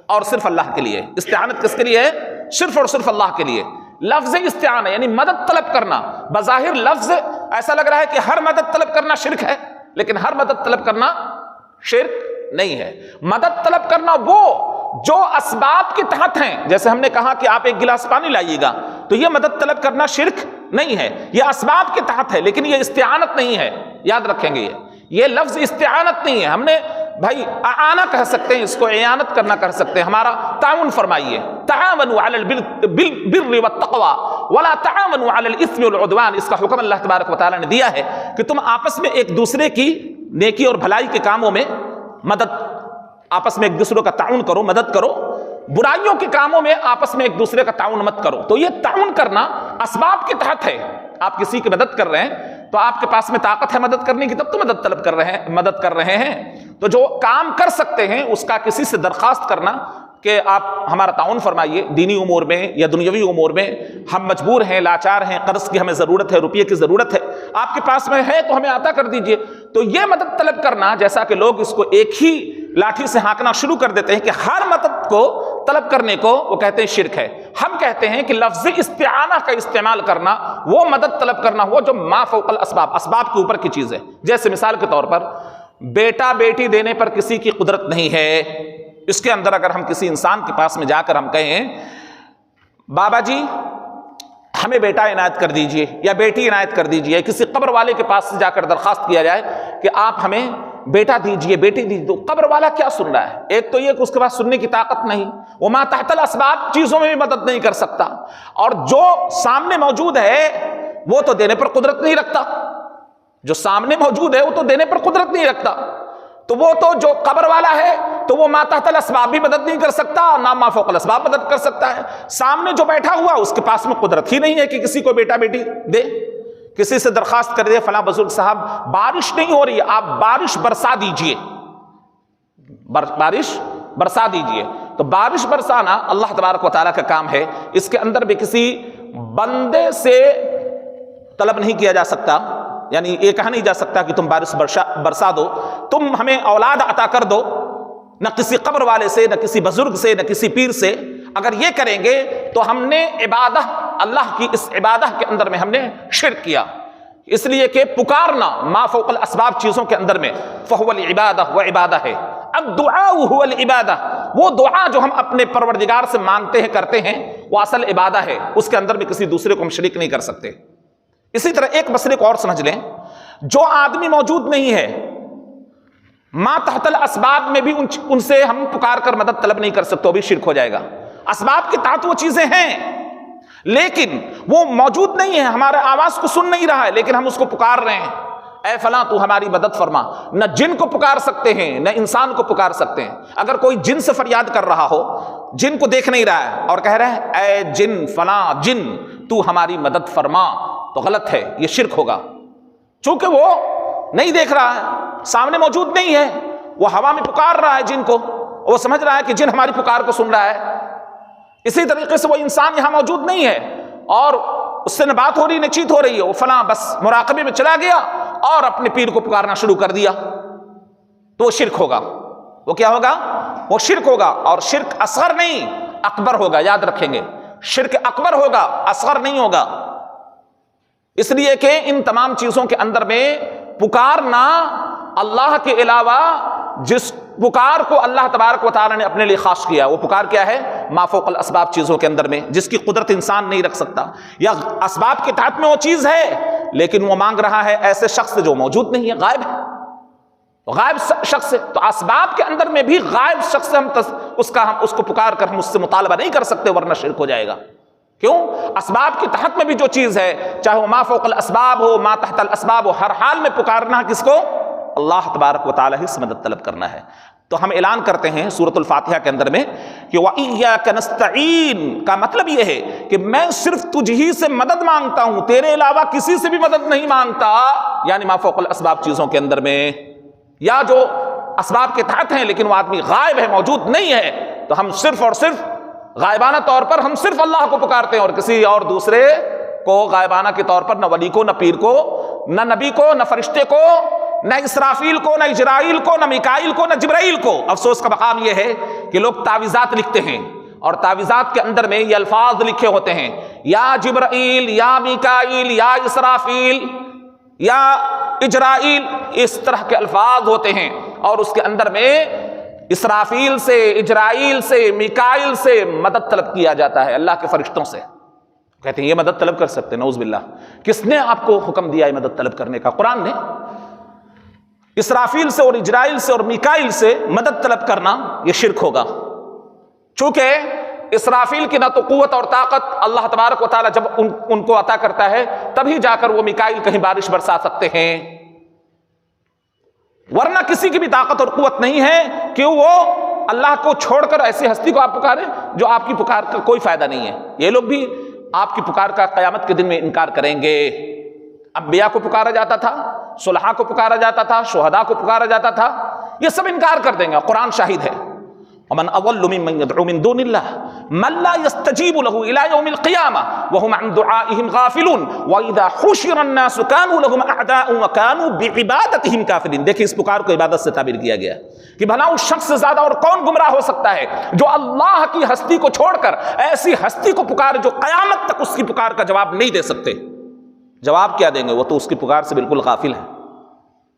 اور صرف اللہ کے لیے. استعانت کس کے لیے ہے؟ صرف اور صرف اللہ کے لیے. لفظ استعانہ یعنی مدد طلب کرنا، بظاہر لفظ ایسا لگ رہا ہے کہ ہر مدد طلب کرنا شرک ہے، لیکن ہر مدد طلب کرنا شرک نہیں ہے. مدد طلب کرنا وہ جو اسباب کے تحت ہیں، جیسے ہم نے کہا کہ آپ ایک گلاس پانی لائیے گا، تو یہ مدد طلب کرنا شرک نہیں ہے، یہ اسباب کے تحت ہے، لیکن یہ استعانت نہیں ہے. یاد رکھیں گے یہ لفظ استعانت نہیں ہے. ہم نے بھائی اعانہ کہہ سکتے ہیں، اس کو اعانت کرنا کر سکتے ہیں. ہمارا تعاون فرمائیے، تعاونوا علی البر والتقوی ولا تعاونوا علی الاثم والعدوان. اس کا حکم اللہ تبارک و تعالی نے دیا ہے کہ تم آپس میں ایک دوسرے کی نیکی اور بھلائی کے کاموں میں مدد، آپس میں ایک دوسرے کا تعاون کرو، مدد کرو، برائیوں کے کاموں میں آپس میں ایک دوسرے کا تعاون مت کرو. تو یہ تعاون کرنا اسباب کے تحت ہے. آپ کسی کی مدد کر رہے ہیں تو آپ کے پاس میں طاقت ہے مدد کرنے کی، تب تو مدد طلب کر رہے ہیں، مدد کر رہے ہیں. تو جو کام کر سکتے ہیں اس کا کسی سے درخواست کرنا کہ آپ ہمارا تعاون فرمائیے، دینی امور میں یا دنیاوی امور میں ہم مجبور ہیں، لاچار ہیں، قرض کی ہمیں ضرورت ہے، روپیے کی ضرورت ہے، آپ کے پاس میں ہے تو ہمیں عطا کر دیجئے. تو یہ مدد طلب کرنا، جیسا کہ لوگ اس کو ایک ہی لاٹھی سے ہانکنا شروع کر دیتے ہیں کہ ہر مدد کو طلب کرنے کو وہ کہتے ہیں شرک ہے. ہم کہتے ہیں کہ لفظ استعانہ کا استعمال کرنا وہ مدد طلب کرنا ہوا جو ما فوق الاسباب، اسباب کے اوپر کی چیز ہے. جیسے مثال کے طور پر بیٹا بیٹی دینے پر کسی کی قدرت نہیں ہے. اس کے اندر اگر ہم کسی انسان کے پاس میں جا کر ہم کہیں بابا جی ہمیں بیٹا عنایت کر دیجئے یا بیٹی عنایت کر دیجئے، کسی قبر والے کے پاس سے جا کر درخواست کیا جائے کہ آپ ہمیں بیٹا دیجئے، بیٹی دیجئے، تو قبر والا کیا سن رہا ہے؟ ایک تو یہ کہ اس کے پاس سننے کی طاقت نہیں، وہ ما تحت الاسباب چیزوں میں بھی مدد نہیں کر سکتا، اور جو سامنے موجود ہے وہ تو دینے پر قدرت نہیں رکھتا، جو سامنے موجود ہے وہ تو دینے پر قدرت نہیں رکھتا. تو وہ تو جو قبر والا ہے تو وہ ما تحت الاسباب بھی مدد نہیں کر سکتا، نہ ما فوق الاسباب مدد کر سکتا ہے. سامنے جو بیٹھا ہوا اس کے پاس میں قدرت ہی نہیں ہے کہ کسی کو بیٹا بیٹی دے، کسی سے درخواست کر دے فلاں بزرگ صاحب بارش نہیں ہو رہی ہے، آپ بارش برسا دیجئے، بارش برسا دیجئے. تو بارش برسانا اللہ تبارک و تعالیٰ کا کام ہے، اس کے اندر بھی کسی بندے سے طلب نہیں کیا جا سکتا. یعنی یہ کہا نہیں جا سکتا کہ تم بارش برسا دو، تم ہمیں اولاد عطا کر دو، نہ کسی قبر والے سے، نہ کسی بزرگ سے، نہ کسی پیر سے. اگر یہ کریں گے تو ہم نے عبادت، اللہ کی اس عبادت کے اندر میں ہم نے شرک کیا. اس لیے کہ پکارنا ما فوق الاسباب چیزوں کے اندر میں فہو العبادہ، وہ عبادہ ہے. الدعاء هو العبادہ، وہ دعا جو ہم اپنے پروردگار سے مانگتے ہیں، کرتے ہیں، وہ اصل عبادہ ہے. اس کے اندر بھی کسی دوسرے کو ہم شریک نہیں کر سکتے. اسی طرح ایک مسئلے کو اور سمجھ لیں، جو آدمی موجود نہیں ہے ما تحت الاسباب میں بھی ان سے ہم پکار کر مدد طلب نہیں کر سکتے، وہ بھی شرک ہو جائے گا۔ اسباب کے تحت وہ چیزیں ہیں لیکن وہ موجود نہیں ہے، ہمارے آواز کو سن نہیں رہا ہے، لیکن ہم اس کو پکار رہے ہیں، اے فلاں تو ہماری مدد فرما۔ نہ جن کو پکار سکتے ہیں نہ انسان کو پکار سکتے ہیں۔ اگر کوئی جن سے فریاد کر رہا ہو، جن کو دیکھ نہیں رہا ہے اور کہہ رہا ہے اے جن فلاں جن تو ہماری مدد فرما، تو غلط ہے، یہ شرک ہوگا، چونکہ وہ نہیں دیکھ رہا ہے، سامنے موجود نہیں ہے، وہ ہوا میں پکار رہا ہے جن کو، وہ سمجھ رہا ہے کہ جن ہماری پکار کو سن رہا ہے۔ اسی طریقے سے وہ انسان یہاں موجود نہیں ہے اور اس سے نہ بات ہو رہی نہ چیت ہو رہی ہے، وہ فلاں بس مراقبے میں چلا گیا اور اپنے پیر کو پکارنا شروع کر دیا، تو وہ شرک ہوگا۔ وہ کیا ہوگا؟ وہ شرک ہوگا، اور شرک اصغر نہیں اکبر ہوگا، یاد رکھیں گے، شرک اکبر ہوگا، اصغر نہیں ہوگا۔ اس لیے کہ ان تمام چیزوں کے اندر میں پکارنا اللہ کے علاوہ جس پکار کو اللہ تبارک و تعالی نے اپنے لیے خاص کیا، وہ پکار کیا ہے؟ ما فوق الاسباب چیزوں کے اندر میں، جس کی قدرت انسان نہیں رکھ سکتا، یا اسباب کے تحت میں وہ چیز ہے لیکن وہ مانگ رہا ہے ایسے شخص سے جو موجود نہیں ہے، غائب ہے، غائب شخص سے۔ تو اسباب کے اندر میں بھی غائب شخص سے ہم اس کو پکار کر ہم اس سے مطالبہ نہیں کر سکتے، ورنہ شرک ہو جائے گا۔ کیوں؟ اسباب کے تحت میں بھی جو چیز ہے، چاہے وہ ما فوق الاسباب ہو ما تحت الاسباب ہو، ہر حال میں پکارنا کس کو؟ اللہ تبارک و تعالی ہی سے مدد طلب کرنا ہے۔ تو ہم اعلان کرتے ہیں سورۃ الفاتحہ کے اندر میں کہ وَإِيَّاكَ نَسْتَعِينُ کا مطلب یہ ہے کہ میں صرف تجھ ہی سے مدد مانگتا ہوں، تیرے علاوہ کسی سے بھی مدد نہیں مانگتا، یعنی ما فوق الاسباب چیزوں کے اندر میں، یا جو اسباب کے تحت ہیں لیکن وہ آدمی غائب ہے، موجود نہیں ہے، تو ہم صرف اور صرف غائبانہ طور پر ہم صرف اللہ کو پکارتے ہیں، اور کسی اور دوسرے کو غائبانہ کے طور پر نہ ولی کو، نہ پیر کو، نہ نبی کو، نہ فرشتے کو، نہ اسرافیل کو، نہ اجرائیل کو، نہ میکائیل کو، نہ جبرائیل کو۔ افسوس کا مقام یہ ہے کہ لوگ تعویذات لکھتے ہیں اور تعویذات کے اندر میں یہ الفاظ لکھے ہوتے ہیں، یا جبرائیل، یا میکائیل، یا اسرافیل، یا اجرائیل، اس طرح کے الفاظ ہوتے ہیں، اور اس کے اندر میں اسرافیل سے، اجرائیل سے، میکائیل سے مدد طلب کیا جاتا ہے، اللہ کے فرشتوں سے۔ کہتے ہیں یہ مدد طلب کر سکتے ہیں، نعوذ باللہ۔ کس نے آپ کو حکم دیا ہے مدد طلب کرنے کا؟ قرآن نے۔ اسرافیل سے اور اجرائیل سے اور میکائیل سے مدد طلب کرنا یہ شرک ہوگا، چونکہ اسرافیل کی نہ تو قوت اور طاقت اللہ تبارک و تعالی جب ان کو عطا کرتا ہے تبھی جا کر وہ میکائیل کہیں بارش برسا سکتے ہیں، ورنہ کسی کی بھی طاقت اور قوت نہیں ہے کہ وہ اللہ کو چھوڑ کر ایسی ہستی کو آپ پکاریں جو آپ کی پکار کا کوئی فائدہ نہیں ہے۔ یہ لوگ بھی آپ کی پکار کا قیامت کے دن میں انکار کریں گے۔ انبیاء کو پکارا جاتا تھا، صلحاء کو پکارا جاتا تھا، شہداء کو پکارا جاتا تھا، یہ سب انکار کر دیں گے، قرآن شاہد ہے۔ ومن اضل ممن يدعو من دون الله من لا يستجيب له الى يوم القيامه وهم عن دعائهم غافلون واذا حشر الناس كانوا لهم اعداء وكانوا بعبادتهم كافرين۔ دیکھیں اس پکار کو عبادت سے تعبیر کیا گیا کہ بھلا اس شخص سے زیادہ اور کون گمراہ ہو سکتا ہے جو اللہ کی ہستی کو چھوڑ کر ایسی ہستی کو پکار جو قیامت تک اس کی پکار کا جواب نہیں دے سکتے۔ جواب کیا دیں گے؟ وہ تو اس کی پکار سے بالکل غافل ہیں،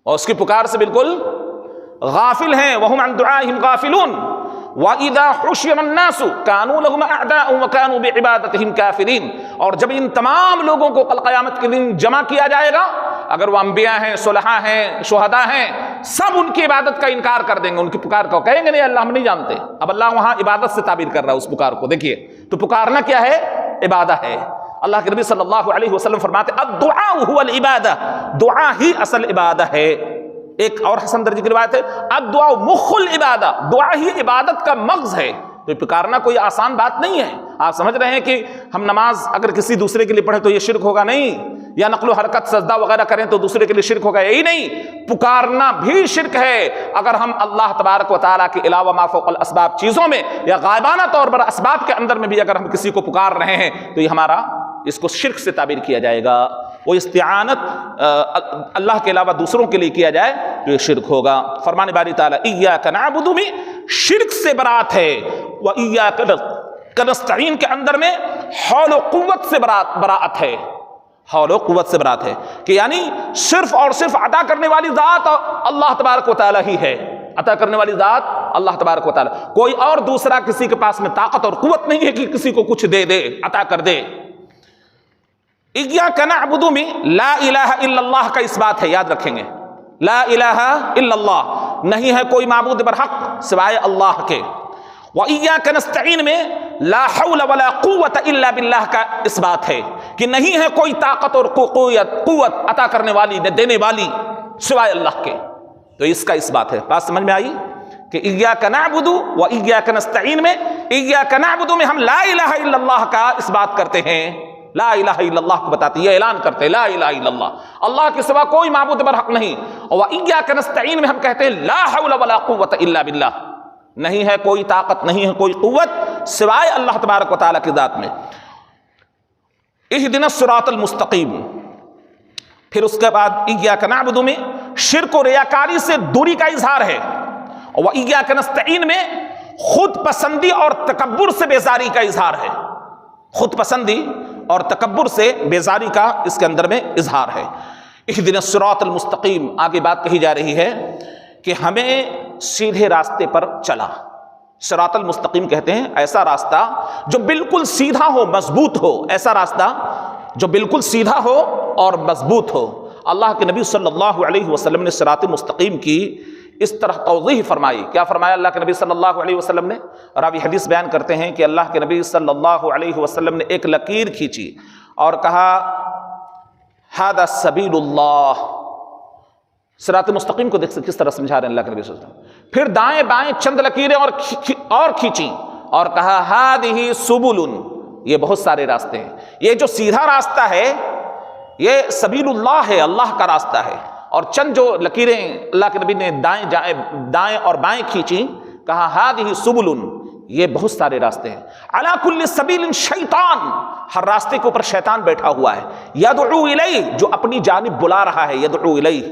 اور اس کی پکار سے بالکل غافل ہیں۔ وهم عن دعائهم غافلون وَإِذَا حُشِرَ النَّاسُ كَانُوا لَهُمْ أَعْدَاءً وَكَانُوا بِعِبَادَتِهِمْ كَافِرِينَ۔ اور جب ان تمام لوگوں کو کل قیامت کے دن جمع کیا جائے گا، اگر وہ انبیاء ہیں، صلحاء ہیں، شہداء ہیں، سب ان کی عبادت کا انکار کر دیں گے، ان کی پکار کو کہیں گے نہیں اللہ ہم نہیں جانتے۔ اب اللہ وہاں عبادت سے تعبیر کر رہا ہے اس پکار کو۔ دیکھیے تو پکارنا کیا ہے؟ عبادت ہے۔ اللہ کے نبی صلی اللہ علیہ وسلم فرماتے الدعاء هو العبادہ، دعا ہی اصل عبادت ہے۔ ایک اور حسن درجے کی روایت ہے الدعاء مخ العبادہ، دعا ہی عبادت کا مغز ہے۔ تو پکارنا کوئی آسان بات نہیں ہے۔ آپ سمجھ رہے ہیں کہ ہم نماز اگر کسی دوسرے کے لیے پڑھیں تو یہ شرک ہوگا؟ نہیں۔ یا نقل و حرکت سجدہ وغیرہ کریں تو دوسرے کے لیے شرک ہوگا؟ یہی نہیں، پکارنا بھی شرک ہے۔ اگر ہم اللہ تبارک و تعالیٰ کے علاوہ ما فوق الاسباب چیزوں میں یا غائبانہ طور پر اسباب کے اندر میں بھی اگر ہم کسی کو پکار رہے ہیں تو یہ ہمارا اس کو شرک سے تعبیر کیا جائے گا۔ وہ استعانت اللہ کے علاوہ دوسروں کے لیے کیا جائے تو یہ شرک ہوگا۔ فرمان باری تعالیٰ ایاک نعبد میں شرک سے برات ہے، وایاک نستعین کے اندر میں حول و قوت سے براعت ہے، حول و قوت سے برات ہے کہ یعنی صرف اور صرف عطا کرنے والی ذات اللہ تبارک و تعالیٰ ہی ہے، عطا کرنے والی ذات اللہ تبارک و تعالیٰ، کوئی اور دوسرا کسی کے پاس میں طاقت اور قوت نہیں ہے کہ کسی کو کچھ دے دے، عطا کر دے۔ ایاک نعبد میں لا الہ الا اللہ کا اس بات ہے، یاد رکھیں گے، لا الہ الا اللہ، نہیں ہے کوئی معبود برحق سوائے اللہ کے۔ وَإِيَّاكَ نَسْتَعِينُ میں لا حول ولا قوت الا باللہ کا اس بات ہے کہ نہیں ہے کوئی طاقت اور قوت عطا کرنے والی دینے والی سوائے اللہ کے، تو اس کا اس بات ہے۔ بات سمجھ میں آئی کہ ایاک نعبد و ایاک نستعین میں ایاک نعبد میں ہم لا الہ الا اللہ کا اس بات کرتے ہیں، لا الہ الا اللہ کو بتاتی ہے، اعلان کرتے ہیں لا الہ الا اللہ، اللہ کے سوا کوئی معبود برحق نہیں۔ و ایاک نستعین میں ہم کہتے ہیں لا حول ولا قوت الا باللہ، نہیں ہے کوئی طاقت نہیں ہے کوئی قوت سوائے اللہ تبارک و تعالیٰ کی ذات میں۔ اہدنا الصراط المستقیم، پھر اس کے بعد ایاک نعبد میں شرک و ریاکاری سے دوری کا اظہار ہے، و ایاک نستعین میں خود پسندی اور تکبر سے بیزاری کا اظہار ہے، خود پسندی اور تکبر سے بیزاری کا اس کے اندر میں اظہار ہے۔ اہدنا الصراط المستقیم، آگے بات کہی جا رہی ہے کہ ہمیں سیدھے راستے پر چلا۔ صراط المستقیم کہتے ہیں ایسا راستہ جو بالکل سیدھا ہو مضبوط ہو، ایسا راستہ جو بالکل سیدھا ہو اور مضبوط ہو۔ اللہ کے نبی صلی اللہ علیہ وسلم نے صراط مستقیم کی اس طرح توضیح فرمائی۔ کیا فرمایا اللہ کے نبی صلی اللہ علیہ وسلم نے؟ راوی حدیث بیان کرتے ہیں کہ اللہ کے نبی صلی اللہ علیہ وسلم نے ایک لکیر کھینچی اور کہا ھذا سبیل اللہ۔ صراط مستقیم کو دیکھ سکتے کس طرح سمجھا رہے ہیں اللہ کے نبی صلی اللہ علیہ وسلم۔ پھر دائیں بائیں چند لکیریں اور کھینچیں اور کہا ھذہ سبل، یہ بہت سارے راستے ہیں، یہ جو سیدھا راستہ ہے یہ سبیل اللہ ہے، اللہ کا راستہ ہے۔ اور چند جو لکیریں اللہ کے نبی نے دائیں اور بائیں کھینچیں، کہا ھذہ سبل، یہ بہت سارے راستے ہیں۔ علی کل سبیل شیطان، ہر راستے کے اوپر شیطان بیٹھا ہوا ہے، یدعو الیہ، جو اپنی جانب بلا رہا ہے، یدعو الیہ،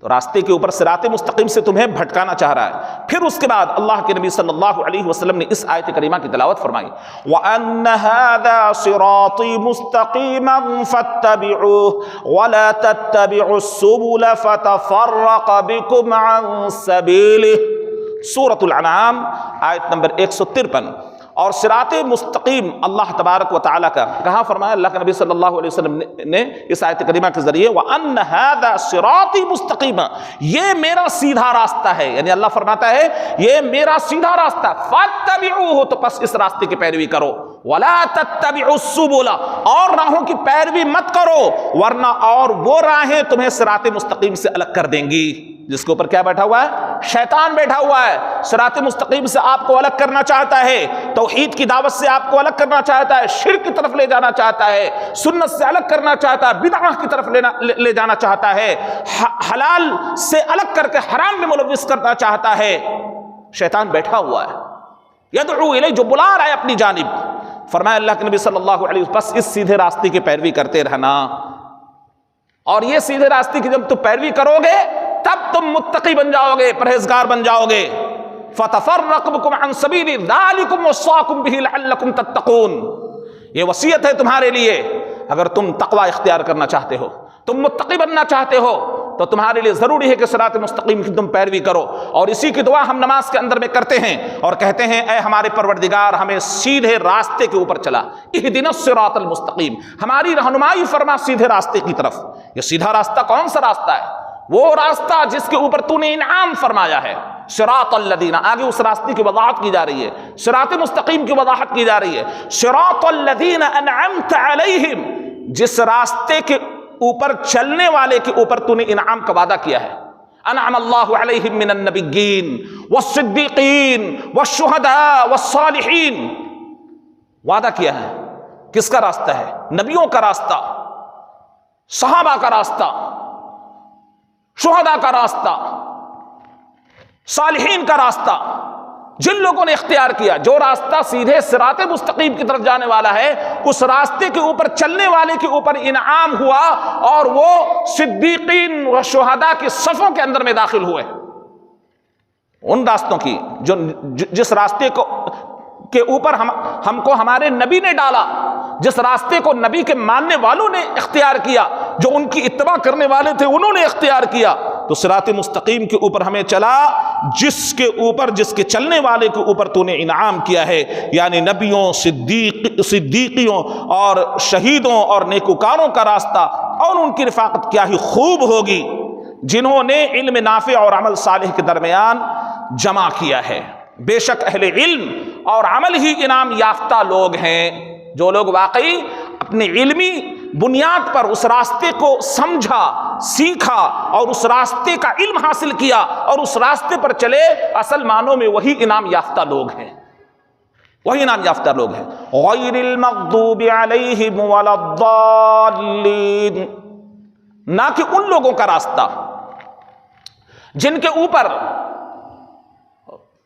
تو راستے کے اوپر صراط مستقیم سے تمہیں بھٹکانا چاہ رہا ہے۔ پھر اس کے بعد اللہ کے نبی صلی اللہ علیہ وسلم نے اس آیت کریمہ کی تلاوت فرمائی، وَأَنَّ هَذَا صِرَاطِي مُسْتَقِيمًا فَاتَّبِعُوهُ وَلَا تَتَّبِعُوا السُّبُلَ فَتَفَرَّقَ بِكُمْ عَنْ سَبِيلِهِ۔ سورۃ الانعام آیت نمبر 153۔ اور صراط مستقیم اللہ تبارک و تعالیٰ کا کہاں فرمایا اللہ کے نبی صلی اللہ علیہ وسلم نے اس آیت کریمہ کے ذریعے، وَأَنَّ هَذَا صِرَاطِي مُسْتَقِيمًا، یہ میرا سیدھا راستہ ہے، یعنی اللہ فرماتا ہے یہ میرا سیدھا راستہ، فَاتَّبِعُوهُ، تو پس اس راستے کی پیروی کرو، وَلَا تَتَّبِعُوا السُّبُلَ، اور راہوں کی پیروی مت کرو، ورنہ اور وہ راہیں تمہیں صراط مستقیم سے الگ کر دیں گی۔ جس کے اوپر کیا بیٹھا ہوا ہے؟ شیطان بیٹھا ہوا ہے، صراط مستقیم سے آپ کو الگ کرنا چاہتا ہے، توحید کی دعوت سے آپ کو الگ کرنا چاہتا ہے، شرک کی طرف لے جانا چاہتا ہے، سنت سے الگ کرنا چاہتا ہے، بدعہ کی طرف لے جانا چاہتا ہے، حلال سے الگ کر کے حرام میں ملوث کرنا چاہتا ہے۔ شیطان بیٹھا ہوا ہے، یدعو الیہ، جو بلا رہا ہے اپنی جانب۔ فرمایا اللہ کے نبی صلی اللہ علیہ وسلم بس اس سیدھے راستے کی پیروی کرتے رہنا، اور یہ سیدھے راستے کی جب تم پیروی کرو گے تب تم متقی بن جاؤ گے، پرہیزگار بن جاؤ گے۔ فَتَفَرَّقَ بِكُمْ عَنْ سَبِيلِ ذَلِكُمْ وَصَّاكُمْ بِهِ لَعَلَّكُمْ تَتَّقُونَ، یہ وصیت ہے تمہارے لیے، اگر تم تقوی اختیار کرنا چاہتے ہو، تم متقی بننا چاہتے ہو، تو تمہارے لیے ضروری ہے کہ صراط مستقیم کی تم پیروی کرو۔ اور اسی کی دعا ہم نماز کے اندر میں کرتے ہیں اور کہتے ہیں اے ہمارے پروردگار ہمیں سیدھے راستے کے اوپر چلا، اہدنا الصراط المستقیم، ہماری رہنمائی فرما سیدھے راستے کی طرف۔ یہ سیدھا راستہ کون سا راستہ ہے؟ وہ راستہ جس کے اوپر تو نے انعام فرمایا ہے، صراط الذین، آگے اس راستے کی وضاحت کی جا رہی ہے، صراط مستقیم کی وضاحت کی جا رہی ہے، صراط الذین انعمت علیہم، جس راستے کے اوپر چلنے والے کے اوپر تو نے انعام کا وعدہ کیا ہے۔ انعم اللہ علیہم من النبیین والصدیقین والشہداء والصالحین، وعدہ کیا ہے، کس کا راستہ ہے؟ نبیوں کا راستہ، صحابہ کا راستہ، شہداء کا راستہ، صالحین کا راستہ، جن لوگوں نے اختیار کیا، جو راستہ سیدھے صراط مستقیم کی طرف جانے والا ہے، اس راستے کے اوپر چلنے والے کے اوپر انعام ہوا اور وہ صدیقین و شہداء کی صفوں کے اندر میں داخل ہوئے۔ ان راستوں کی جس راستے کے اوپر ہم کو ہمارے نبی نے ڈالا، جس راستے کو نبی کے ماننے والوں نے اختیار کیا، جو ان کی اتباع کرنے والے تھے انہوں نے اختیار کیا، تو صراط مستقیم کے اوپر ہمیں چلا جس کے چلنے والے کے اوپر تو نے انعام کیا ہے، یعنی نبیوں، صدیقیوں اور شہیدوں اور نیکوکاروں کا راستہ، اور ان کی رفاقت کیا ہی خوب ہوگی۔ جنہوں نے علم نافع اور عمل صالح کے درمیان جمع کیا ہے۔ بے شک اہل علم اور عمل ہی انعام یافتہ لوگ ہیں، جو لوگ واقعی اپنی علمی بنیاد پر اس راستے کو سمجھا، سیکھا اور اس راستے کا علم حاصل کیا اور اس راستے پر چلے، اصل معنوں میں وہی انعام یافتہ لوگ ہیں، وہی انعام یافتہ لوگ ہیں۔ غیر المغضوب علیہم ولا الضالین، نہ کہ ان لوگوں کا راستہ جن کے اوپر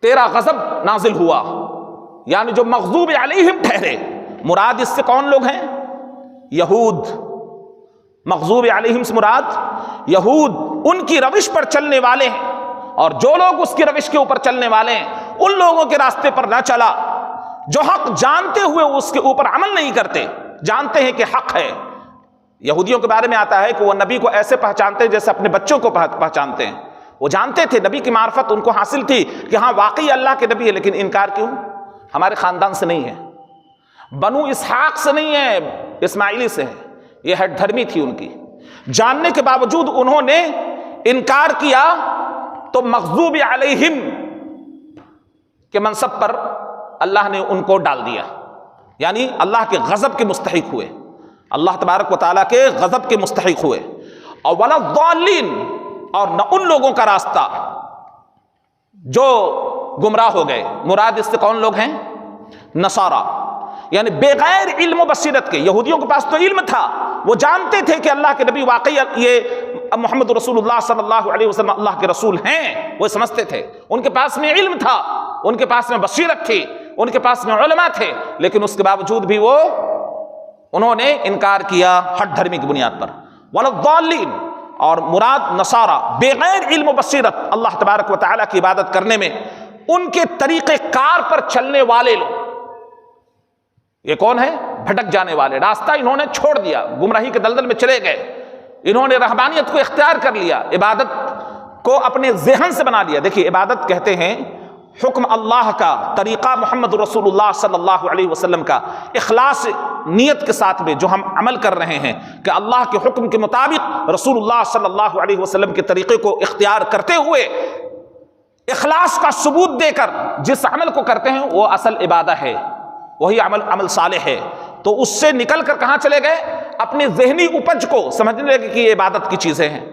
تیرا غضب نازل ہوا، یعنی جو مغضوب علیہم ٹھہرے۔ مراد اس سے کون لوگ ہیں؟ یہود۔ مغضوب علیہم سے مراد یہود، ان کی روش پر چلنے والے ہیں، اور جو لوگ اس کی روش کے اوپر چلنے والے ہیں ان لوگوں کے راستے پر نہ چلا، جو حق جانتے ہوئے اس کے اوپر عمل نہیں کرتے، جانتے ہیں کہ حق ہے۔ یہودیوں کے بارے میں آتا ہے کہ وہ نبی کو ایسے پہچانتے ہیں جیسے اپنے بچوں کو پہچانتے ہیں۔ وہ جانتے تھے، نبی کی معرفت ان کو حاصل تھی کہ ہاں واقعی اللہ کے نبی ہے، لیکن انکار کیوں؟ ہمارے خاندان سے نہیں ہے، بنو اسحاق سے نہیں ہے، اسماعیلی سے ہے، یہ ہٹ دھرمی تھی ان کی۔ جاننے کے باوجود انہوں نے انکار کیا، تو مغضوب علیہم کے منصب پر اللہ نے ان کو ڈال دیا، یعنی اللہ کے غضب کے مستحق ہوئے، اللہ تبارک و تعالیٰ کے غضب کے مستحق ہوئے۔ اور ولا الضالین، اور نہ ان لوگوں کا راستہ جو گمراہ ہو گئے۔ مراد اس سے کون لوگ ہیں؟ نصارہ، یعنی بغیر علم و بصیرت کے۔ یہودیوں کے پاس تو علم تھا، وہ جانتے تھے کہ اللہ کے نبی واقعی یہ محمد رسول اللہ صلی اللہ علیہ وسلم اللہ کے رسول ہیں، وہ سمجھتے تھے، ان کے پاس میں علم تھا، ان کے پاس میں بصیرت تھی، ان کے پاس میں علماء تھے، لیکن اس کے باوجود بھی انہوں نے انکار کیا ہٹ دھرمی کی بنیاد پر۔ ولا الضالین، اور مراد نصارہ، بغیر علم و بصیرت اللہ تبارک و تعالیٰ کی عبادت کرنے میں ان کے طریقہ کار پر چلنے والے لوگ۔ یہ کون ہے؟ بھٹک جانے والے، راستہ انہوں نے چھوڑ دیا، گمراہی کے دلدل میں چلے گئے، انہوں نے رہبانیت کو اختیار کر لیا، عبادت کو اپنے ذہن سے بنا لیا۔ دیکھیے، عبادت کہتے ہیں حکم اللہ کا، طریقہ محمد رسول اللہ صلی اللہ علیہ وسلم کا، اخلاص نیت کے ساتھ میں جو ہم عمل کر رہے ہیں کہ اللہ کے حکم کے مطابق رسول اللہ صلی اللہ علیہ وسلم کے طریقے کو اختیار کرتے ہوئے اخلاص کا ثبوت دے کر جس عمل کو کرتے ہیں وہ اصل عبادت ہے، وہی عمل صالح ہے۔ تو اس سے نکل کر کہاں چلے گئے؟ اپنے ذہنی اپج کو سمجھنے لگے کہ یہ عبادت کی چیزیں ہیں،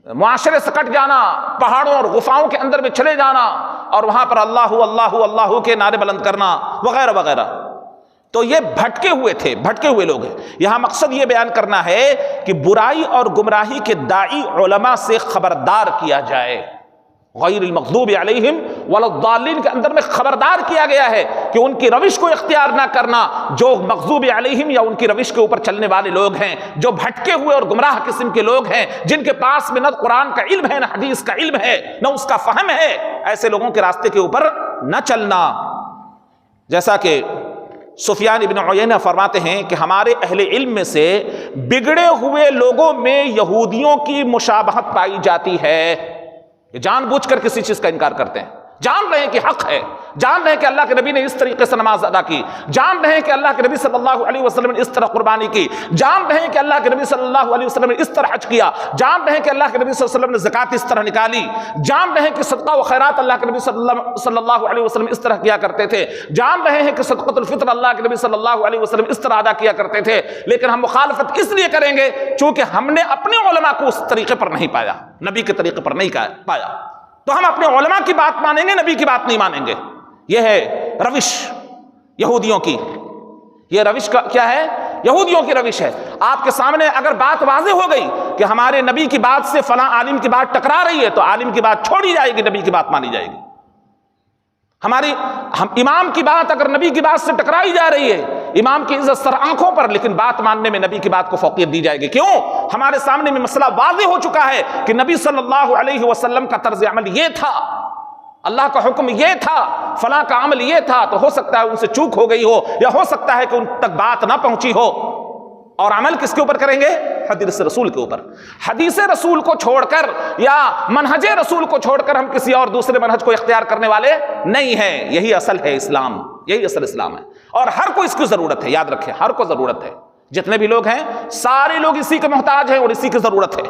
معاشرے سے کٹ جانا، پہاڑوں اور غفاؤں کے اندر میں چلے جانا اور وہاں پر اللہ اللہ اللہ کے نعرے بلند کرنا وغیرہ وغیرہ۔ تو یہ بھٹکے ہوئے تھے، بھٹکے ہوئے لوگ ہیں۔ یہاں مقصد یہ بیان کرنا ہے کہ برائی اور گمراہی کے داعی علماء سے خبردار کیا جائے۔ غیر المغضوب علیہم ولا الضالین کے اندر میں خبردار کیا گیا ہے کہ ان کی روش کو اختیار نہ کرنا، جو مغضوب علیہم یا ان کی روش کے اوپر چلنے والے لوگ ہیں، جو بھٹکے ہوئے اور گمراہ قسم کے لوگ ہیں، جن کے پاس میں نہ قرآن کا علم ہے، نہ حدیث کا علم ہے، نہ اس کا فہم ہے، ایسے لوگوں کے راستے کے اوپر نہ چلنا۔ جیسا کہ سفیان ابن عیینہ فرماتے ہیں کہ ہمارے اہل علم میں سے بگڑے ہوئے لوگوں میں یہودیوں کی مشابہت پائی جاتی ہے، یہ جان بوجھ کر کسی چیز کا انکار کرتے ہیں، جان رہے ہیں کہ حق ہے، جان رہے ہیں کہ اللہ کے نبی نے اس طریقے سے نماز ادا کی، جان رہے ہیں کہ اللہ کے نبی صلی اللہ علیہ وسلم نے اس طرح قربانی کی، جان رہے ہیں کہ اللہ کے نبی صلی اللہ علیہ وسلم نے اس طرح حج کیا، جان رہے ہیں کہ اللہ کے نبی صلی اللہ علیہ وسلم نے زکوٰۃ اس طرح نکالی، جان رہے ہیں کہ صدقہ و خیرات اللہ کے نبی صلی اللہ علیہ وسلم اس طرح کیا کرتے تھے، جان رہے ہیں کہ صدقۃ الفطر اللہ کے نبی صلی اللہ علیہ وسلم اس طرح ادا کیا کرتے تھے، لیکن ہم مخالفت اس لیے کریں گے چونکہ ہم نے اپنے علماء کو اس طریقے پر نہیں پایا، نبی کے طریقے پر نہیں پایا، تو ہم اپنے علماء کی بات مانیں گے، نبی کی بات نہیں مانیں گے۔ یہ ہے روش یہودیوں کی، یہ روش کا کیا ہے؟ یہودیوں کی روش ہے۔ آپ کے سامنے اگر بات واضح ہو گئی کہ ہمارے نبی کی بات سے فلاں عالم کی بات ٹکرا رہی ہے تو عالم کی بات چھوڑی جائے گی، نبی کی بات مانی جائے گی۔ ہم امام کی بات اگر نبی کی بات سے ٹکرائی جا رہی ہے، امام کی عزت سر آنکھوں پر، لیکن بات ماننے میں نبی کی بات کو فوقیت دی جائے گی۔ کیوں؟ ہمارے سامنے میں مسئلہ واضح ہو چکا ہے کہ نبی صلی اللہ علیہ وسلم کا طرز عمل یہ تھا، اللہ کا حکم یہ تھا، فلاں کا عمل یہ تھا، تو ہو سکتا ہے ان سے چوک ہو گئی ہو، یا ہو سکتا ہے کہ ان تک بات نہ پہنچی ہو۔ اور عمل کس کے اوپر کریں گے؟ حدیث رسول کے اوپر۔ حدیث رسول کو چھوڑ کر یا منہج رسول کو چھوڑ کر ہم کسی اور دوسرے منہج کو اختیار کرنے والے نہیں ہیں۔ یہی اصل ہے اسلام، یہی اصل اسلام ہے، اور ہر کو اس کی ضرورت ہے، یاد رکھیں، ہر کو ضرورت ہے، جتنے بھی لوگ ہیں سارے لوگ اسی کے محتاج ہیں اور اسی کی ضرورت ہے۔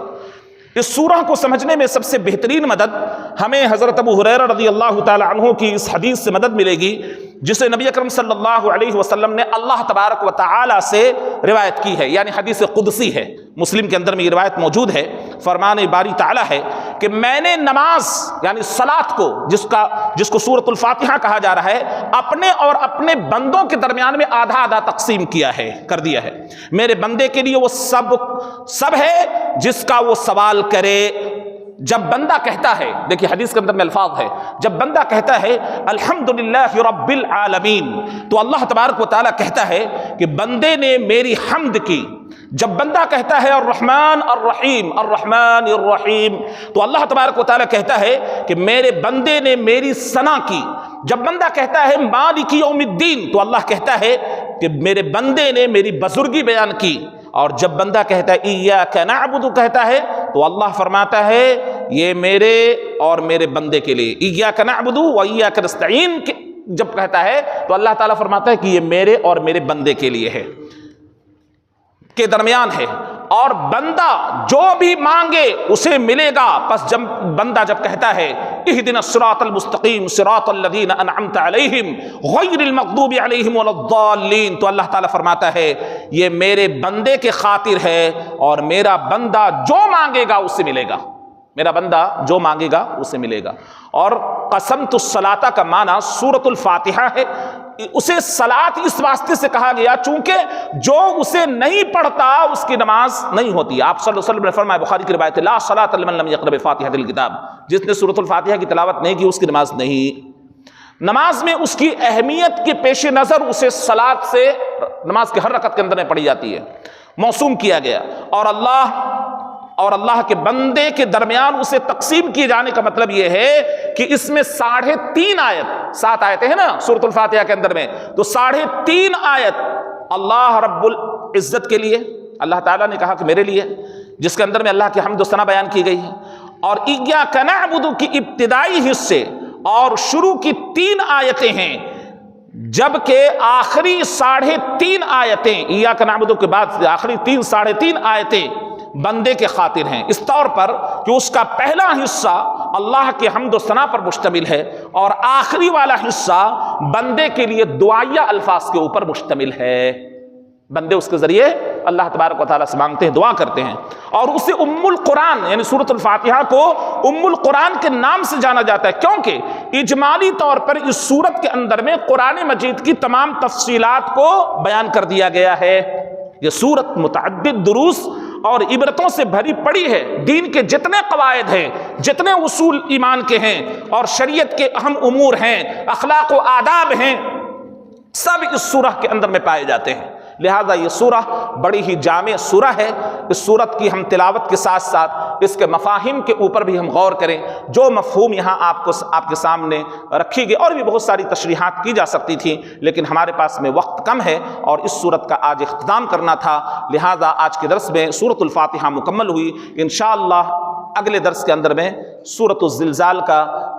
اس سورہ کو سمجھنے میں سب سے بہترین مدد ہمیں حضرت ابو ہریرہ رضی اللہ تعالی عنہ کی اس حدیث سے مدد ملے گی، جسے نبی اکرم صلی اللہ علیہ وسلم نے اللہ تبارک و تعالی سے روایت کی ہے، یعنی حدیث قدسی ہے، مسلم کے اندر میں یہ روایت موجود ہے۔ فرمان باری تعالی ہے کہ میں نے نماز یعنی صلاۃ کو، جس کو سورۃ الفاتحہ کہا جا رہا ہے، اپنے اور اپنے بندوں کے درمیان میں آدھا آدھا تقسیم کر دیا ہے۔ میرے بندے کے لیے وہ سب ہے جس کا وہ سوال کرے۔ جب بندہ کہتا ہے، دیکھیے حدیث کے اندر میں الفاظ ہے، جب بندہ کہتا ہے الحمدللہ رب العالمین، تو اللہ تبارک و تعالیٰ کہتا ہے کہ بندے نے میری حمد کی۔ جب بندہ کہتا ہے الرحمن الرحیم الرحمن الرحیم، تو اللہ تبارک و تعالیٰ کہتا ہے کہ میرے بندے نے میری ثنا کی۔ جب بندہ کہتا ہے مالک یوم الدین، تو اللہ کہتا ہے کہ میرے بندے نے میری بزرگی بیان کی۔ اور جب بندہ کہتا ہے ایاک نعبد کہتا ہے، تو اللہ فرماتا ہے یہ میرے اور میرے بندے کے لیے، ایاک نعبد و ایاک نستعین جب کہتا ہے تو اللہ تعالیٰ فرماتا ہے کہ یہ میرے اور میرے بندے کے لیے ہے، کے درمیان ہے۔ اور بندہ جو بھی مانگے اسے ملے گا۔ پس جب بندہ کہتا ہے اہدنا الصراط المستقیم صراط الذین انعمت علیہم غیر المغضوب علیہم ولا الضالین، تو اللہ تعالیٰ فرماتا ہے یہ میرے بندے کے خاطر ہے، اور میرا بندہ جو مانگے گا اسے ملے گا، میرا بندہ جو مانگے گا اسے ملے گا۔ اور قسمت الصلاۃ کا معنی سورۃ الفاتحہ ہے۔ اسے صلاۃ اس واسطے سے کہا گیا چونکہ جو اسے نہیں پڑھتا اس کی نماز نہیں ہوتی۔ آپ صلی اللہ علیہ وسلم نے فرمایا، بخاری کی روایت ہے، لا صلاۃ لمن لم یقرأ بفاتحۃ الکتاب، جس نے سورۃ الفاتحہ کی تلاوت نہیں کی اس کی نماز نہیں۔ نماز میں اس کی اہمیت کے پیش نظر اسے صلاۃ سے نماز کے ہر رکعت کے اندر میں پڑھی جاتی ہے، موسوم کیا گیا۔ اور اللہ کے بندے کے درمیان اسے تقسیم کیے جانے کا مطلب یہ ہے کہ اس میں 3.5 آیت، 7 آیتیں ہیں نا سورۃ الفاتحہ کے اندر میں، تو 3.5 آیت اللہ رب العزت کے لیے، اللہ تعالیٰ نے کہا کہ میرے لیے، جس کے اندر میں اللہ کی حمد و ثنا بیان کی گئی ہے۔ اور ایاک نعبد کی ابتدائی حصے اور شروع کی 3 آیتیں ہیں، جبکہ آخری 3.5 آیتیں ایاک نعبد کے بعد آخری 3.5 آیتیں بندے کے خاطر ہیں، اس طور پر کہ اس کا پہلا حصہ اللہ کے حمد و ثنا پر مشتمل ہے، اور آخری والا حصہ بندے کے لیے دعائیہ الفاظ کے اوپر مشتمل ہے۔ بندے اس کے ذریعے اللہ تبارک و تعالیٰ سے مانگتے ہیں، دعا کرتے ہیں، اور اسے ام القرآن یعنی سورۃ الفاتحہ کو ام القرآن کے نام سے جانا جاتا ہے، کیونکہ اجمالی طور پر اس سورت کے اندر میں قرآن مجید کی تمام تفصیلات کو بیان کر دیا گیا ہے۔ یہ سورت متعدد دروس اور عبرتوں سے بھری پڑی ہے۔ دین کے جتنے قواعد ہیں، جتنے اصول ایمان کے ہیں اور شریعت کے اہم امور ہیں، اخلاق و آداب ہیں، سب اس سورہ کے اندر میں پائے جاتے ہیں۔ لہذا یہ سورہ بڑی ہی جامع سورہ ہے۔ اس سورت کی ہم تلاوت کے ساتھ ساتھ اس کے مفاہیم کے اوپر بھی ہم غور کریں۔ جو مفہوم یہاں آپ کے سامنے رکھی گئی، اور بھی بہت ساری تشریحات کی جا سکتی تھیں، لیکن ہمارے پاس میں وقت کم ہے اور اس سورت کا آج اختتام کرنا تھا، لہذا آج کے درس میں سورۃ الفاتحہ مکمل ہوئی۔ انشاءاللہ اگلے درس کے اندر میں سورۃ الزلزال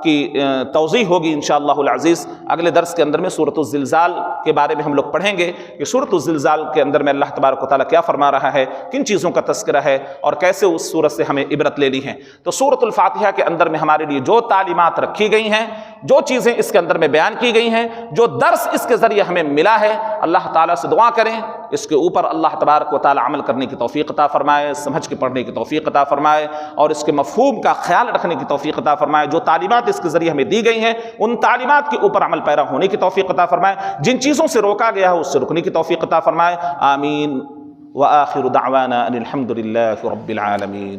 کی توضیح ہوگی انشاءاللہ العزیز۔ اگلے درس کے اندر میں سورۃ الزلزال کے بارے میں ہم لوگ پڑھیں گے کہ سورۃ الزلزال کے اندر میں اللہ تبارک و تعالیٰ کیا فرما رہا ہے، کن چیزوں کا تذکرہ ہے، اور کیسے اس سورت سے ہمیں عبرت لینی ہے۔ تو سورۃ الفاتحہ کے اندر میں ہمارے لیے جو تعلیمات رکھی گئی ہیں، جو چیزیں اس کے اندر میں بیان کی گئی ہیں، جو درس اس کے ذریعے ہمیں ملا ہے، اللہ تعالیٰ سے دعا کریں اس کے اوپر اللہ تبارک و تعالیٰ عمل کرنے کی توفیق عطا فرمائے، سمجھ کے پڑھنے کی توفیق عطا فرمائے، اور اس کے مفہوم کا خیال رکھنے کی توفیق عطا فرمائے۔ جو تعلیمات اس کے ذریعے ہمیں دی گئی ہیں ان تعلیمات کے اوپر عمل پیرا ہونے کی توفیق عطا فرمائے، جن چیزوں سے روکا گیا ہے اس سے رکنے کی توفیق عطا فرمائے۔ آمین۔ وآخر دعوانا ان الحمد للہ رب العالمین۔